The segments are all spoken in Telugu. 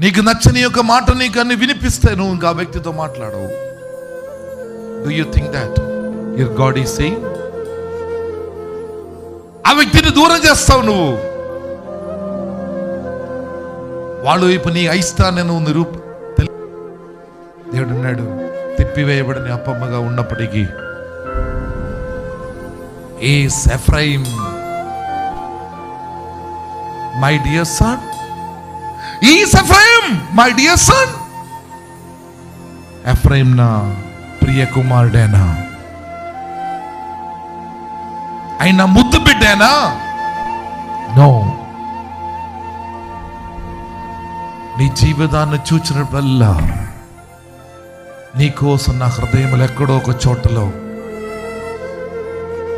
నీకు నచ్చని యొక్క మాట నీకు అన్ని వినిపిస్తే నువ్వు ఇంకా వ్యక్తితో మాట్లాడవు. Do you think that your God is saying? ఆ వ్యక్తిని దూరం చేస్తావు నువ్వు. వాళ్ళు వైపు నీ అయిష్టాన్ని నువ్వు దేవుడు అన్నాడు, తిప్పివేయబడిన అప్పమ్మగా ఉన్నప్పటికీ is Ephraim my dear son, is Ephraim my dear son. Ephraim నా ప్రియ కుమారుడేనా, ఆయన ముద్దు బిడ్డేనా? నో. నీ జీవితాన్ని చూచినప్పుడల్లా నీ కోసం నా హృదయంలో ఎక్కడో ఒక చోటలో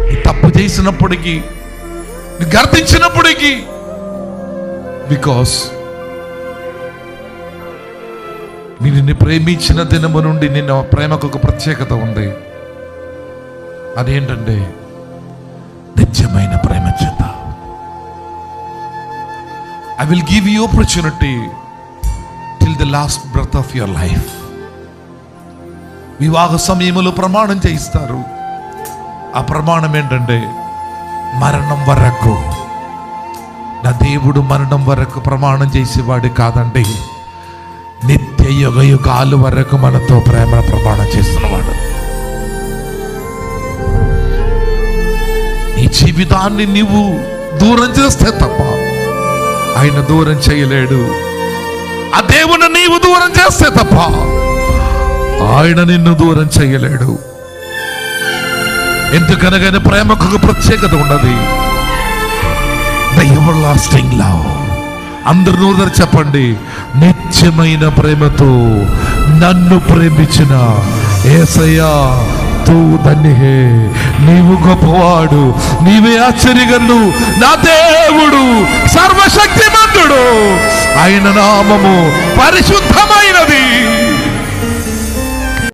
నీ తప్పు చేసినప్పటికీ, నీ గర్తించినప్పటికీ, బికాస్ నిన్ను ప్రేమించిన దినము నుండి నిన్న ప్రేమకు ఒక ప్రత్యేకత ఉంది. అదేంటంటే నిత్యమైన ప్రేమ చేత. I will give you opportunity till the last breath of your life. వివాహ సమయంలో ప్రమాణం చేయిస్తారు. ఆ ప్రమాణం ఏంటంటే మరణం వరకు. నా దేవుడు మరణం వరకు ప్రమాణం చేసేవాడు కాదండి, నిత్య యుగ యుగాలు వరకు మనతో ప్రేమ ప్రమాణం చేస్తున్నవాడు. నీ జీవితాన్ని నీవు దూరం చేస్తే తప్ప ఆయన దూరం చేయలేడు. ఆ దేవుని నీవు దూరం చేస్తే తప్ప ఆయన నిన్ను దూరం చేయలేడు. ఎందుకనగానే ప్రేమకు ఒక ప్రత్యేకత ఉన్నది. The ever lasting love. అందరూ నోరు చెప్పండి, నిత్యమైన ప్రేమతో నన్ను ప్రేమించిన యేసయ్యా తూ ధన్యహే. నీవు గొప్పవాడు, నీవే ఆశ్చర్యకరుడు, నా దేవుడు సర్వశక్తిమంతుడు, ఆయన నామము పరిశుద్ధమైనది.